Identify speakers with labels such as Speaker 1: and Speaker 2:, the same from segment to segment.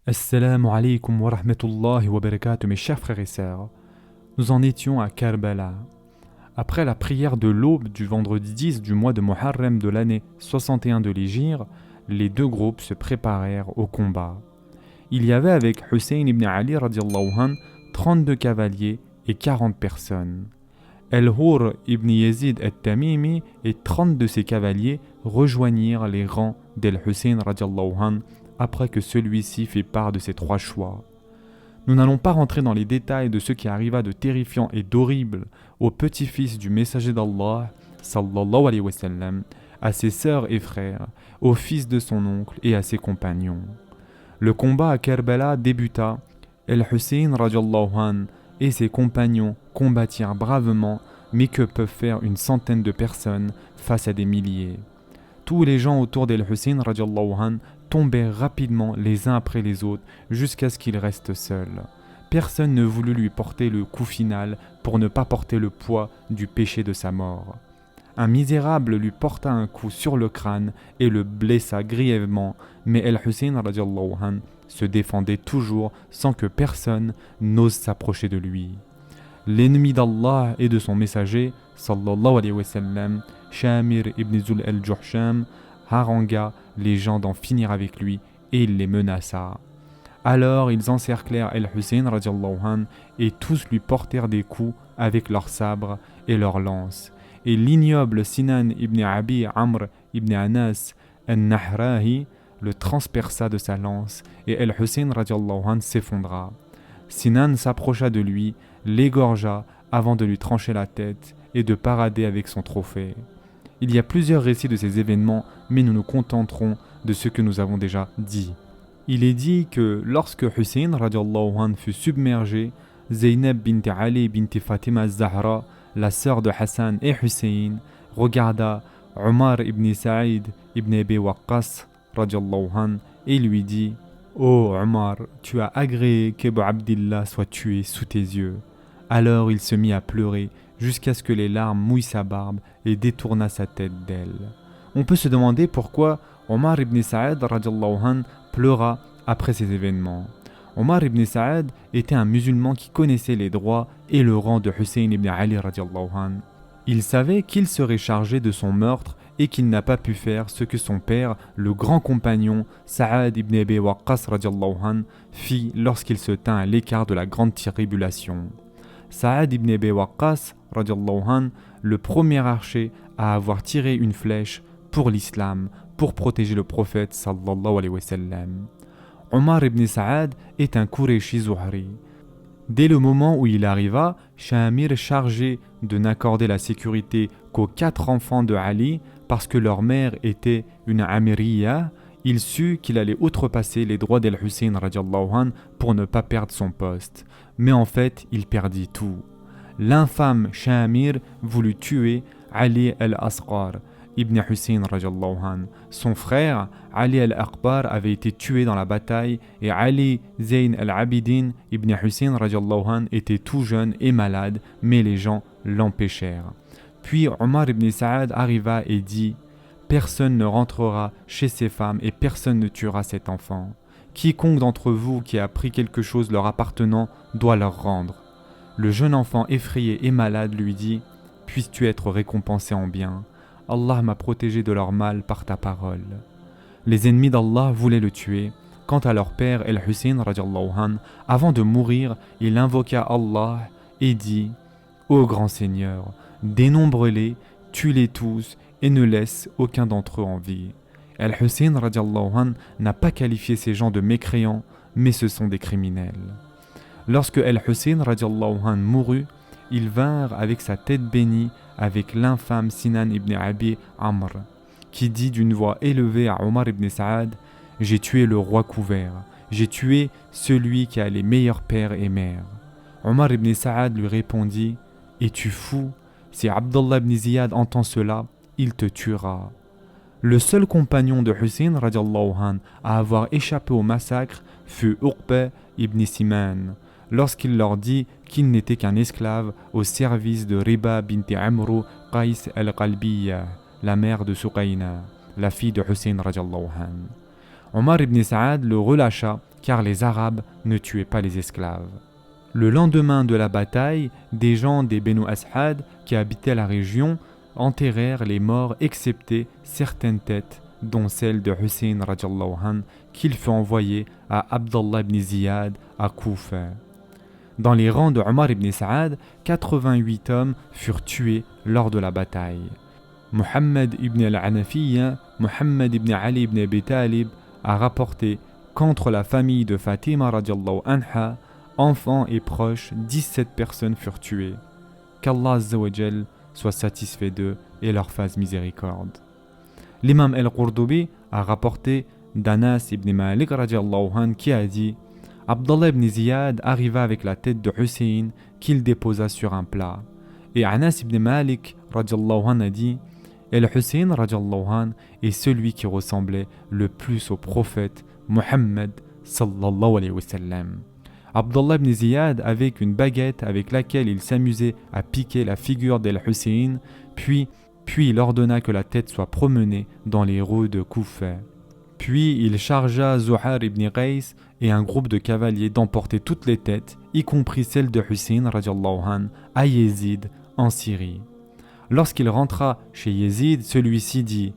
Speaker 1: Assalamu alaikum wa rahmatullahi wa barakatuh, mes chers frères et sœurs. Nous en étions à Karbala. Après la prière de l'aube du vendredi 10 du mois de Muharram de l'année 61 de l'Hégire, les deux groupes se préparèrent au combat. Il y avait avec Hussein ibn Ali radiallahu anh, 32 cavaliers et 40 personnes. El-Hur ibn Yazid al-Tamimi et 30 de ses cavaliers rejoignirent les rangs d'El-Hussein radiallahu anh, après que celui-ci fit part de ses trois choix. Nous n'allons pas rentrer dans les détails de ce qui arriva de terrifiant et d'horrible au petit-fils du messager d'Allah, sallallahu alayhi wa sallam, à ses sœurs et frères, au fils de son oncle et à ses compagnons. Le combat à Kerbala débuta. El-Hussein radiallahu anh et ses compagnons combattirent bravement, mais que peuvent faire une centaine de personnes face à des milliers. Tous les gens autour d'El-Hussein radiallahu anh tombèrent rapidement les uns après les autres jusqu'à ce qu'il reste seul. Personne ne voulut lui porter le coup final pour ne pas porter le poids du péché de sa mort. Un misérable lui porta un coup sur le crâne et le blessa grièvement, mais El-Hussein radiallahu anh se défendait toujours sans que personne n'ose s'approcher de lui. L'ennemi d'Allah et de son messager, sallallahu alayhi wa sallam, Shamir ibn Zul al-Juhsham, harangua les gens d'en finir avec lui et il les menaça. Alors ils encerclèrent El-Hussein radiallahu anh et tous lui portèrent des coups avec leurs sabres et leurs lances. Et l'ignoble Sinan ibn Abi Amr ibn Anas al-Nahrahi le transperça de sa lance et El-Hussein radiallahu anh s'effondra. Sinan s'approcha de lui, l'égorgea avant de lui trancher la tête et de parader avec son trophée. Il y a plusieurs récits de ces événements, mais nous nous contenterons de ce que nous avons déjà dit. Il est dit que lorsque Hussein radiallahu anh fut submergé, Zaynab bint Ali bint Fatima Zahra, la sœur de Hassan et Hussein, regarda Omar ibn Saïd ibn Abi Waqqas radiallahu anh et lui dit: Ô Omar, tu as agréé qu'Abu Abdillah soit tué sous tes yeux. Alors il se mit à pleurer jusqu'à ce que les larmes mouillent sa barbe et détourna sa tête d'elle. On peut se demander pourquoi Omar ibn Saad radiallahu anh pleura après ces événements. Omar ibn Saad était un musulman qui connaissait les droits et le rang de Hussein ibn Ali radiallahu anh. Il savait qu'il serait chargé de son meurtre et qu'il n'a pas pu faire ce que son père, le grand compagnon Saad ibn Abi Waqqas radiallahu anh, fit lorsqu'il se tint à l'écart de la grande tribulation. Saad ibn Abi Waqqas radiallahu anh, le premier archer à avoir tiré une flèche pour l'islam, pour protéger le prophète sallallahu alayhi wa sallam. Omar ibn Saad est un Qurayshi Zuhri. Dès le moment où il arriva, Shamir chargé de n'accorder la sécurité qu'aux 4 enfants de Ali parce que leur mère était une Amiriya, il sut qu'il allait outrepasser les droits d'El-Hussein radiallahu anh pour ne pas perdre son poste. Mais en fait, il perdit tout. L'infâme Shamir voulut tuer Ali al-Asqar, ibn Hussein radiallahu anh. Son frère, Ali al-Akbar, avait été tué dans la bataille et Ali Zayn al-Abidin, ibn Hussein radiallahu anh, était tout jeune et malade, mais les gens l'empêchèrent. Puis Omar ibn Saad arriva et dit: Personne ne rentrera chez ces femmes et personne ne tuera cet enfant. Quiconque d'entre vous qui a pris quelque chose leur appartenant doit leur rendre. Le jeune enfant effrayé et malade lui dit: Puisses-tu être récompensé en bien? Allah m'a protégé de leur mal par ta parole. Les ennemis d'Allah voulaient le tuer. Quant à leur père El-Hussein radiallahu anh, avant de mourir, il invoqua Allah et dit: Ô grand Seigneur, dénombre-les, tue-les tous et ne laisse aucun d'entre eux en vie. El-Hussein radiallahu anh n'a pas qualifié ces gens de mécréants, mais ce sont des criminels. Lorsque El-Hussein radiallahu anh mourut, ils vinrent avec sa tête bénie avec l'infâme Sinan ibn Abi Amr, qui dit d'une voix élevée à Omar ibn Saad: J'ai tué le roi couvert, j'ai tué celui qui a les meilleurs pères et mères. Omar ibn Saad lui répondit: Es-tu fou? Si Abdullah ibn Ziyad entend cela, il te tuera. Le seul compagnon de Hussein radiallahu anh à avoir échappé au massacre fut Uqba ibn Siman, lorsqu'il leur dit qu'il n'était qu'un esclave au service de Riba bint Amru Qais al-Qalbiyya, la mère de Suqayna, la fille de Hussein radiallahu anh. Omar ibn Saad le relâcha car les Arabes ne tuaient pas les esclaves. Le lendemain de la bataille, des gens des Benu As'ad qui habitaient la région enterrèrent les morts excepté certaines têtes, dont celle de Hussein radiallahu anh, qu'il fut envoyé à Abdallah ibn Ziyad à Koufa. Dans les rangs de Omar ibn Saad, 88 hommes furent tués lors de la bataille. Muhammad ibn al-Anafiyya, Muhammad ibn Ali ibn Abi Talib, a rapporté qu'entre la famille de Fatima radiallahu anha, enfants et proches, 17 personnes furent tuées. Qu'Allah Azza wa Jal soit satisfait d'eux et leur fasse miséricorde. L'imam al-Qurdubi a rapporté d'Anas ibn Malik radiallahu anh qui a dit: Abdallah ibn Ziyad arriva avec la tête de Hussein qu'il déposa sur un plat. Et Anas ibn Malik radiallahu anh a dit: El-Hussein radiallahu anh est celui qui ressemblait le plus au prophète Muhammad sallallahu alayhi wa sallam. Abdallah ibn Ziyad avec une baguette avec laquelle il s'amusait à piquer la figure d'El-Hussein, puis il ordonna que la tête soit promenée dans les rues de Koufa. Puis il chargea Zuhar ibn Qais et un groupe de cavaliers d'emporter toutes les têtes, y compris celle de Hussein radiallahu anh, à Yézid en Syrie. Lorsqu'il rentra chez Yézid, celui-ci dit: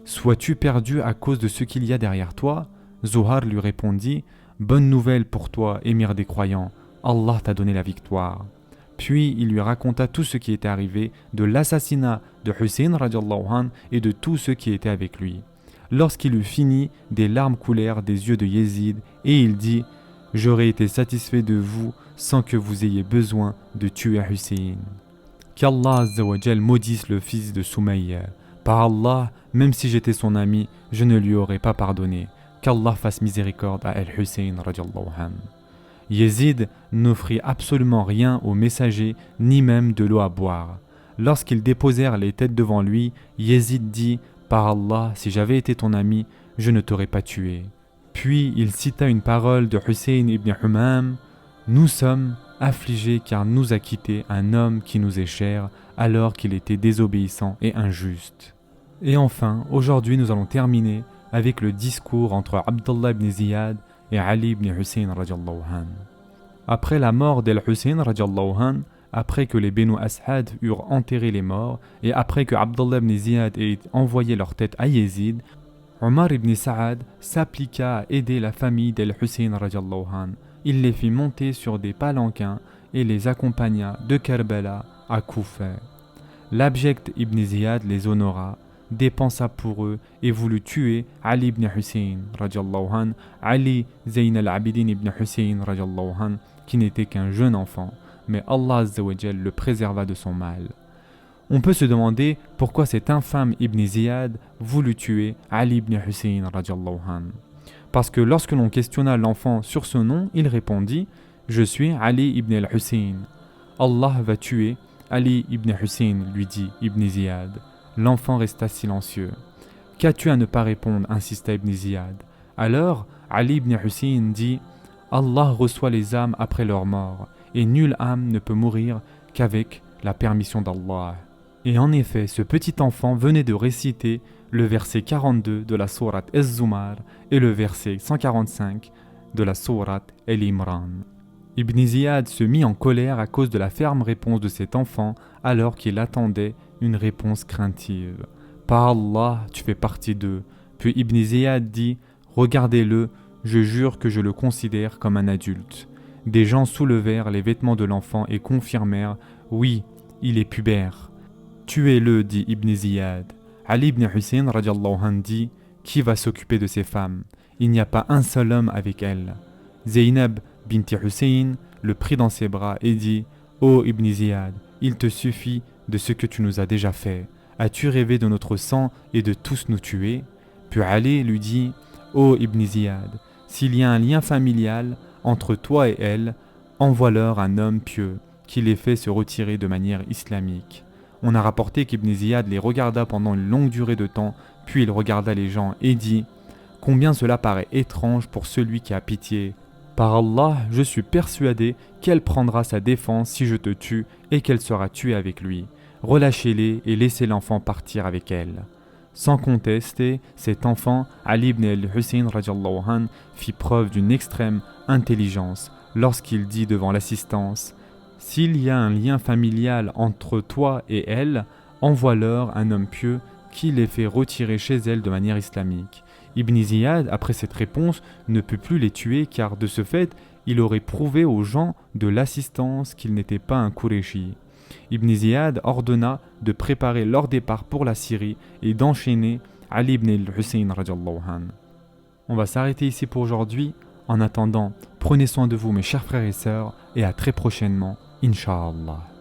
Speaker 1: Sois-tu perdu à cause de ce qu'il y a derrière toi? Zuhar lui répondit: Bonne nouvelle pour toi, émir des croyants, Allah t'a donné la victoire. Puis il lui raconta tout ce qui était arrivé de l'assassinat de Hussein radiallahu anh et de tous ceux qui étaient avec lui. Lorsqu'il eut fini, des larmes coulèrent des yeux de Yézid et il dit: J'aurais été satisfait de vous sans que vous ayez besoin de tuer Hussein. Qu'Allah Azza wa Jal maudisse le fils de Soumaïa. Par Allah, même si j'étais son ami, je ne lui aurais pas pardonné. Qu'Allah fasse miséricorde à El-Hussein radiallahu anh. Yézid n'offrit absolument rien aux messagers, ni même de l'eau à boire. Lorsqu'ils déposèrent les têtes devant lui, Yézid dit: Par Allah, si j'avais été ton ami, je ne t'aurais pas tué. Puis il cita une parole de Hussein ibn Humam: Nous sommes affligés car nous a quitté un homme qui nous est cher alors qu'il était désobéissant et injuste. Et enfin, aujourd'hui nous allons terminer avec le discours entre Abdallah ibn Ziyad et Ali ibn Hussein radiallahu anh. Après la mort d'El-Hussein radiallahu anh, après que les Benu As'ad eurent enterré les morts et après que Abdallah ibn Ziyad ait envoyé leur tête à Yézid, Omar ibn Saad s'appliqua à aider la famille d'El-Hussein radiallahu anh. Il les fit monter sur des palanquins et les accompagna de Kerbala à Koufa. L'abject ibn Ziyad les honora, dépensa pour eux et voulut tuer Ali ibn Hussein radiallahu anh, Ali Zayn al-Abidin ibn Hussein radiallahu anh, qui n'était qu'un jeune enfant, mais Allah Azza wa Jal le préserva de son mal. On peut se demander pourquoi cet infâme ibn Ziyad voulut tuer Ali ibn Hussein radiallahu anh. Parce que lorsque l'on questionna l'enfant sur ce nom, il répondit: Je suis Ali ibn al-Hussein. Allah va tuer Ali ibn Hussein, lui dit ibn Ziyad. L'enfant resta silencieux. Qu'as-tu à ne pas répondre, insista ibn Ziyad. Alors Ali ibn Hussein dit: Allah reçoit les âmes après leur mort, et nulle âme ne peut mourir qu'avec la permission d'Allah. Et en effet, ce petit enfant venait de réciter le verset 42 de la sourate Az-Zumar et le verset 145 de la sourate El-Imran. Ibn Ziyad se mit en colère à cause de la ferme réponse de cet enfant alors qu'il attendait une réponse craintive. Par Allah, tu fais partie d'eux. Puis Ibn Ziyad dit: Regardez-le, je jure que je le considère comme un adulte. Des gens soulevèrent les vêtements de l'enfant et confirmèrent: Oui, il est pubère. Tuez-le, dit Ibn Ziyad. Ali ibn Hussein radiallahu anh dit: Qui va s'occuper de ces femmes? Il n'y a pas un seul homme avec elles. Zaynab binti Hussein le prit dans ses bras et dit: Ô Ibn Ziyad, il te suffit de ce que tu nous as déjà fait. As-tu rêvé de notre sang et de tous nous tuer? Puis Ali lui dit: Ô Ibn Ziyad, s'il y a un lien familial entre toi et elle, envoie-leur un homme pieux qui les fait se retirer de manière islamique. On a rapporté qu'Ibn Ziyad les regarda pendant une longue durée de temps, puis il regarda les gens et dit: Combien cela paraît étrange pour celui qui a pitié. Par Allah, je suis persuadé qu'elle prendra sa défense si je te tue et qu'elle sera tuée avec lui. Relâchez-les et laissez l'enfant partir avec elle. Sans contester, cet enfant, Ali ibn al-Hussein radiallahu anh, fit preuve d'une extrême intelligence lorsqu'il dit devant l'assistance « S'il y a un lien familial entre toi et elle, envoie-leur un homme pieux qui les fait retirer chez elle de manière islamique. » Ibn Ziyad, après cette réponse, ne peut plus les tuer car de ce fait, il aurait prouvé aux gens de l'assistance qu'il n'était pas un Qurayshi. Ibn Ziyad ordonna de préparer leur départ pour la Syrie et d'enchaîner Ali ibn al-Hussein radiallahu anh. On va s'arrêter ici pour aujourd'hui. En attendant, prenez soin de vous mes chers frères et sœurs et à très prochainement, Inch'Allah.